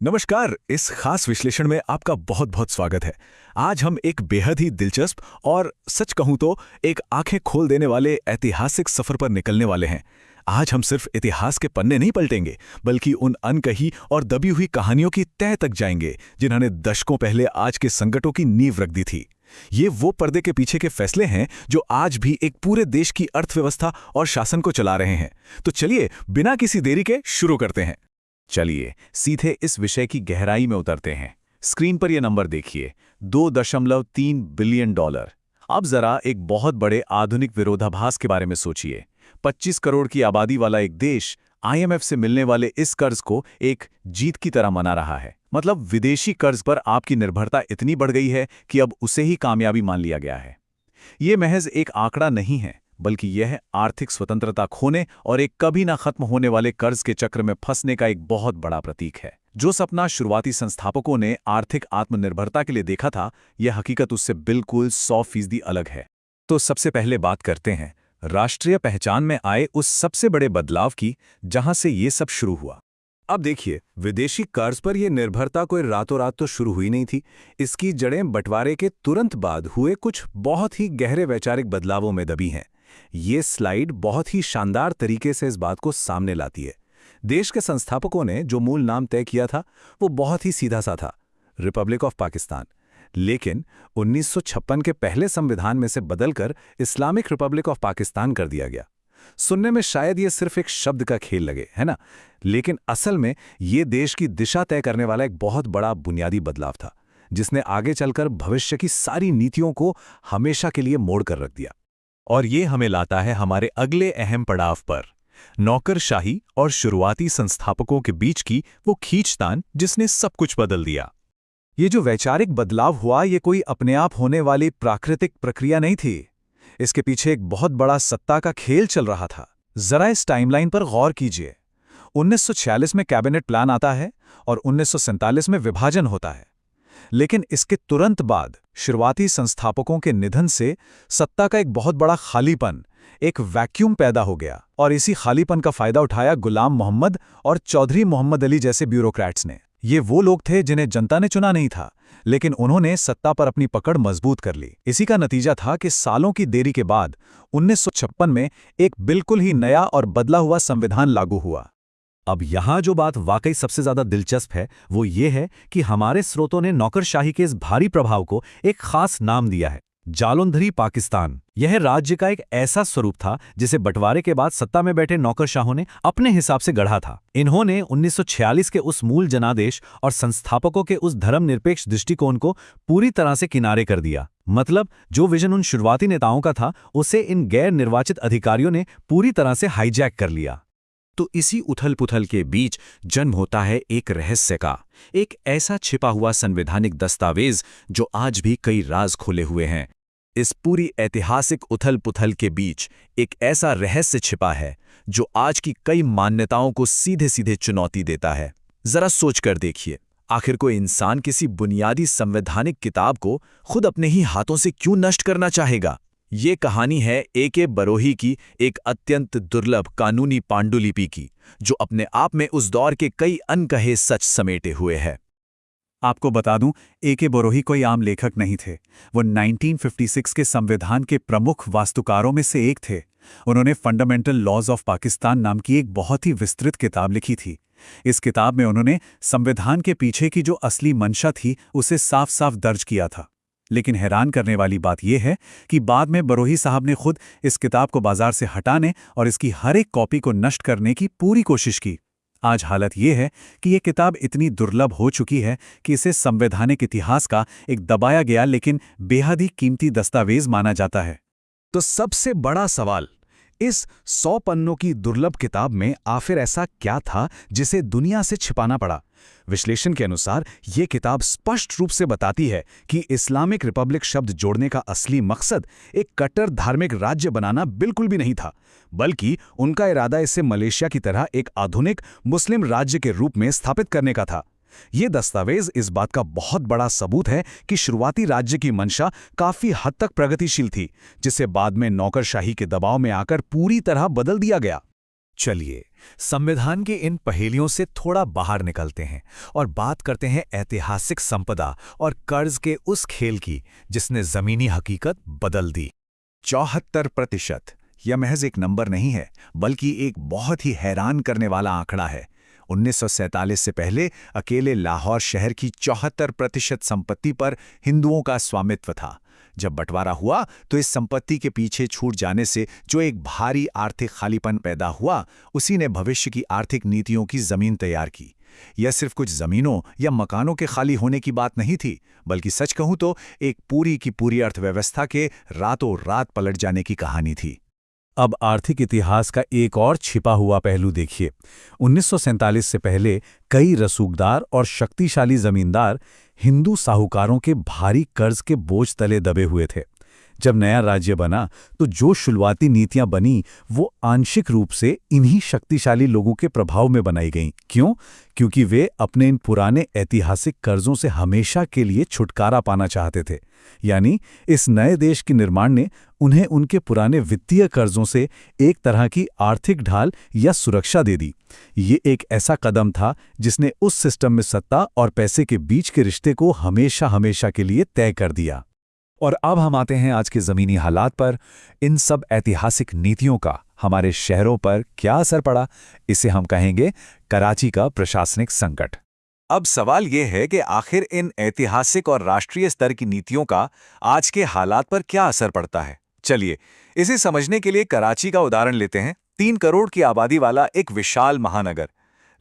नमस्कार। इस खास विश्लेषण में आपका बहुत बहुत स्वागत है। आज हम एक बेहद ही दिलचस्प और सच कहूं तो एक आंखें खोल देने वाले ऐतिहासिक सफर पर निकलने वाले हैं। आज हम सिर्फ इतिहास के पन्ने नहीं पलटेंगे, बल्कि उन अनकही और दबी हुई कहानियों की तह तक जाएंगे जिन्होंने दशकों पहले आज के संकटों की नींव रख दी थी। ये वो पर्दे के पीछे के फैसले हैं जो आज भी एक पूरे देश की अर्थव्यवस्था और शासन को चला रहे हैं। तो चलिए बिना किसी देरी के शुरू करते हैं। चलिए सीधे इस विषय की गहराई में उतरते हैं। स्क्रीन पर यह नंबर देखिए, $2.3 बिलियन। अब जरा एक बहुत बड़े आधुनिक विरोधाभास के बारे में सोचिए। 25 करोड़ की आबादी वाला एक देश IMF से मिलने वाले इस कर्ज को एक जीत की तरह मना रहा है। मतलब विदेशी कर्ज पर आपकी निर्भरता इतनी बढ़ गई है कि अब उसे ही कामयाबी मान लिया गया है। ये महज एक आंकड़ा नहीं है, बल्कि यह आर्थिक स्वतंत्रता खोने और एक कभी ना खत्म होने वाले कर्ज के चक्र में फंसने का एक बहुत बड़ा प्रतीक है। जो सपना शुरुआती संस्थापकों ने आर्थिक आत्मनिर्भरता के लिए देखा था, यह हकीकत उससे बिल्कुल 100% अलग है। तो सबसे पहले बात करते हैं राष्ट्रीय पहचान में आए उस सबसे बड़े बदलाव की, जहां से ये सब शुरू हुआ। अब देखिए, विदेशी कर्ज पर यह निर्भरता कोई रातों रात तो शुरू हुई नहीं थी। इसकी जड़ें बंटवारे के तुरंत बाद हुए कुछ बहुत ही गहरे वैचारिक बदलावों में दबी हैं। ये स्लाइड बहुत ही शानदार तरीके से इस बात को सामने लाती है। देश के संस्थापकों ने जो मूल नाम तय किया था वो बहुत ही सीधा सा था, रिपब्लिक ऑफ पाकिस्तान। लेकिन 1956 के पहले संविधान में से बदलकर इस्लामिक रिपब्लिक ऑफ पाकिस्तान कर दिया गया। सुनने में शायद ये सिर्फ एक शब्द का खेल लगे, है ना? लेकिन असल में ये देश की दिशा तय करने वाला एक बहुत बड़ा बुनियादी बदलाव था, जिसने आगे चलकर भविष्य की सारी नीतियों को हमेशा के लिए मोड़ कर रख दिया। और ये हमें लाता है हमारे अगले अहम पड़ाव पर, नौकरशाही और शुरुआती संस्थापकों के बीच की वो खींचतान जिसने सब कुछ बदल दिया। ये जो वैचारिक बदलाव हुआ, ये कोई अपने आप होने वाली प्राकृतिक प्रक्रिया नहीं थी। इसके पीछे एक बहुत बड़ा सत्ता का खेल चल रहा था। जरा इस टाइमलाइन पर गौर कीजिए। 1946 में कैबिनेट प्लान आता है और 1947 में विभाजन होता है। लेकिन इसके तुरंत बाद शुरुआती संस्थापकों के निधन से सत्ता का एक बहुत बड़ा खालीपन, एक वैक्यूम पैदा हो गया। और इसी खालीपन का फायदा उठाया गुलाम मोहम्मद और चौधरी मोहम्मद अली जैसे ब्यूरोक्रेट्स ने। ये वो लोग थे जिन्हें जनता ने चुना नहीं था, लेकिन उन्होंने सत्ता पर अपनी पकड़ मजबूत कर ली। इसी का नतीजा था कि सालों की देरी के बाद 1956 में एक बिल्कुल ही नया और बदला हुआ संविधान लागू हुआ। अब यहाँ जो बात वाकई सबसे ज्यादा दिलचस्प है वो ये है कि हमारे स्रोतों ने नौकरशाही के इस भारी प्रभाव को एक खास नाम दिया है, जालंधरी पाकिस्तान। यह राज्य का एक ऐसा स्वरूप था जिसे बंटवारे के बाद सत्ता में बैठे नौकरशाहों ने अपने हिसाब से गढ़ा था। इन्होंने 1946 के उस मूल जनादेश और संस्थापकों के उस धर्मनिरपेक्ष दृष्टिकोण को पूरी तरह से किनारे कर दिया। मतलब जो विजन उन शुरुआती नेताओं का था, उसे इन गैर निर्वाचित अधिकारियों ने पूरी तरह से हाईजैक कर लिया। तो इसी उथल-पुथल के बीच जन्म होता है एक रहस्य का, एक ऐसा छिपा हुआ संवैधानिक दस्तावेज जो आज भी कई राज खोले हुए हैं। इस पूरी ऐतिहासिक उथल-पुथल के बीच एक ऐसा रहस्य छिपा है जो आज की कई मान्यताओं को सीधे-सीधे चुनौती देता है। जरा सोच कर देखिए, आखिर कोई इंसान किसी बुनियादी संवैधानिक किताब को खुद अपने ही हाथों से क्यों नष्ट करना चाहेगा? ये कहानी है A.K. बरोही की, एक अत्यंत दुर्लभ कानूनी पांडुलिपि की, जो अपने आप में उस दौर के कई अनकहे सच समेटे हुए है। आपको बता दूं, A.K. बरोही कोई आम लेखक नहीं थे। वो 1956 के संविधान के प्रमुख वास्तुकारों में से एक थे। उन्होंने फंडामेंटल लॉज ऑफ पाकिस्तान नाम की एक बहुत ही विस्तृत किताब लिखी थी। इस किताब में उन्होंने संविधान के पीछे की जो असली मंशा थी उसे साफ साफ दर्ज किया था। लेकिन हैरान करने वाली बात यह है कि बाद में बरोही साहब ने खुद इस किताब को बाजार से हटाने और इसकी हर एक कॉपी को नष्ट करने की पूरी कोशिश की। आज हालत यह है कि यह किताब इतनी दुर्लभ हो चुकी है कि इसे संवैधानिक इतिहास का एक दबाया गया लेकिन बेहद ही कीमती दस्तावेज माना जाता है। तो सबसे बड़ा सवाल, इस 100 पन्नों की दुर्लभ किताब में आखिर ऐसा क्या था जिसे दुनिया से छिपाना पड़ा? विश्लेषण के अनुसार यह किताब स्पष्ट रूप से बताती है कि इस्लामिक रिपब्लिक शब्द जोड़ने का असली मकसद एक कट्टर धार्मिक राज्य बनाना बिल्कुल भी नहीं था, बल्कि उनका इरादा इसे मलेशिया की तरह एक आधुनिक मुस्लिम राज्य के रूप में स्थापित करने का था। ये दस्तावेज इस बात का बहुत बड़ा सबूत है कि शुरुआती राज्य की मंशा काफी हद तक प्रगतिशील थी, जिसे बाद में नौकरशाही के दबाव में आकर पूरी तरह बदल दिया गया। चलिए, संविधान की इन पहेलियों से थोड़ा बाहर निकलते हैं और बात करते हैं ऐतिहासिक संपदा और कर्ज के उस खेल की जिसने जमीनी हकीकत बदल दी। 74%। यह महज एक नंबर नहीं है, बल्कि एक बहुत ही हैरान करने वाला आंकड़ा है। 1947 से पहले अकेले लाहौर शहर की 74% संपत्ति पर हिंदुओं का स्वामित्व था। जब बंटवारा हुआ तो इस संपत्ति के पीछे छूट जाने से जो एक भारी आर्थिक खालीपन पैदा हुआ, उसी ने भविष्य की आर्थिक नीतियों की जमीन तैयार की। यह सिर्फ कुछ जमीनों या मकानों के खाली होने की बात नहीं थी, बल्कि सच कहूं तो एक पूरी की पूरी अर्थव्यवस्था के रातों रात पलट जाने की कहानी थी। अब आर्थिक इतिहास का एक और छिपा हुआ पहलू देखिए। 1947 से पहले कई रसूखदार और शक्तिशाली जमींदार हिंदू साहूकारों के भारी कर्ज के बोझ तले दबे हुए थे। जब नया राज्य बना तो जो शुरुआती नीतियां बनी वो आंशिक रूप से इन्हीं शक्तिशाली लोगों के प्रभाव में बनाई गईं। क्यों? क्योंकि वे अपने इन पुराने ऐतिहासिक कर्जों से हमेशा के लिए छुटकारा पाना चाहते थे। यानी इस नए देश के निर्माण ने उन्हें उनके पुराने वित्तीय कर्जों से एक तरह की आर्थिक ढाल या सुरक्षा दे दी। ये एक ऐसा कदम था जिसने उस सिस्टम में सत्ता और पैसे के बीच के रिश्ते को हमेशा हमेशा के लिए तय कर दिया। और अब हम आते हैं आज के ज़मीनी हालात पर। इन सब ऐतिहासिक नीतियों का हमारे शहरों पर क्या असर पड़ा, इसे हम कहेंगे कराची का प्रशासनिक संकट। अब सवाल ये है कि आखिर इन ऐतिहासिक और राष्ट्रीय स्तर की नीतियों का आज के हालात पर क्या असर पड़ता है। चलिए, इसे समझने के लिए कराची का उदाहरण लेते हैं। 3 करोड़ की आबादी वाला एक विशाल महानगर।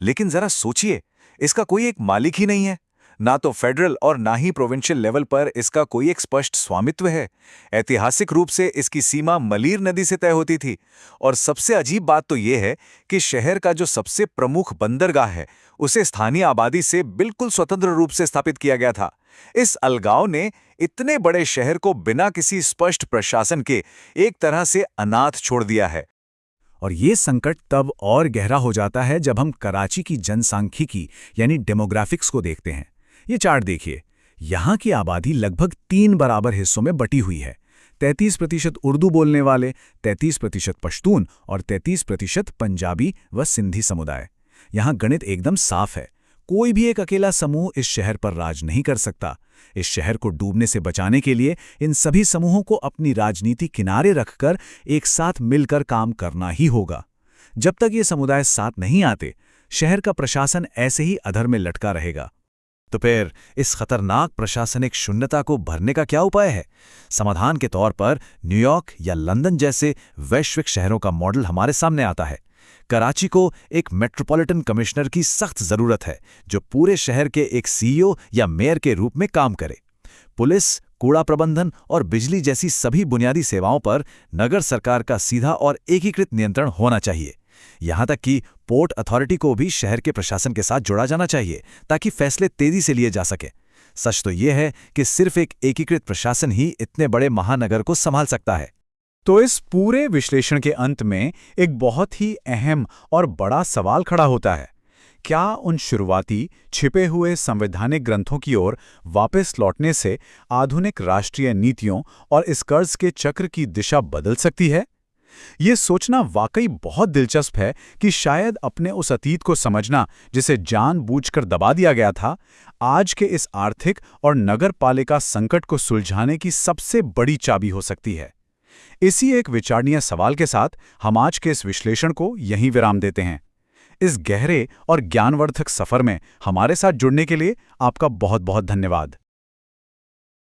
लेकिन जरा सोचिए, इसका कोई एक मालिक ही नहीं है। ना तो फेडरल और ना ही प्रोविंशियल लेवल पर इसका कोई एक स्पष्ट स्वामित्व है। ऐतिहासिक रूप से इसकी सीमा मलीर नदी से तय होती थी। और सबसे अजीब बात तो यह है कि शहर का जो सबसे प्रमुख बंदरगाह है, उसे स्थानीय आबादी से बिल्कुल स्वतंत्र रूप से स्थापित किया गया था। इस अलगाव ने इतने बड़े शहर को बिना किसी स्पष्ट प्रशासन के एक तरह से अनाथ छोड़ दिया है। और ये संकट तब और गहरा हो जाता है जब हम कराची की जनसांख्यिकी यानी डेमोग्राफिक्स को देखते हैं। ये चार्ट देखिए, यहाँ की आबादी लगभग 3 बराबर हिस्सों में बटी हुई है। 33% उर्दू बोलने वाले, 33% पश्तून और 33% पंजाबी व सिंधी समुदाय। यहाँ गणित एकदम साफ है। कोई भी एक अकेला समूह इस शहर पर राज नहीं कर सकता। इस शहर को डूबने से बचाने के लिए इन सभी समूहों को अपनी राजनीति किनारे रखकर एक साथ मिलकर काम करना ही होगा। जब तक ये समुदाय साथ नहीं आते, शहर का प्रशासन ऐसे ही अधर में लटका रहेगा। तो फिर इस खतरनाक प्रशासनिक शून्यता को भरने का क्या उपाय है? समाधान के तौर पर न्यूयॉर्क या लंदन जैसे वैश्विक शहरों का मॉडल हमारे सामने आता है। कराची को एक मेट्रोपॉलिटन कमिश्नर की सख्त जरूरत है, जो पूरे शहर के एक सीईओ या मेयर के रूप में काम करे। पुलिस, कूड़ा प्रबंधन और बिजली जैसी सभी बुनियादी सेवाओं पर नगर सरकार का सीधा और एकीकृत नियंत्रण होना चाहिए। यहाँ तक कि पोर्ट अथॉरिटी को भी शहर के प्रशासन के साथ जोड़ा जाना चाहिए, ताकि फैसले तेजी से लिए जा सके। सच तो यह है कि सिर्फ एक एकीकृत प्रशासन ही इतने बड़े महानगर को संभाल सकता है। तो इस पूरे विश्लेषण के अंत में एक बहुत ही अहम और बड़ा सवाल खड़ा होता है। क्या उन शुरुआती छिपे हुए संवैधानिक ग्रंथों की ओर वापस लौटने से आधुनिक राष्ट्रीय नीतियों और इस कर्ज के चक्र की दिशा बदल सकती है? ये सोचना वाकई बहुत दिलचस्प है कि शायद अपने उस अतीत को समझना जिसे जानबूझकर दबा दिया गया था, आज के इस आर्थिक और नगर पालिका संकट को सुलझाने की सबसे बड़ी चाबी हो सकती है। इसी एक विचारणीय सवाल के साथ हम आज के इस विश्लेषण को यहीं विराम देते हैं। इस गहरे और ज्ञानवर्धक सफर में हमारे साथ जुड़ने के लिए आपका बहुत बहुत धन्यवाद।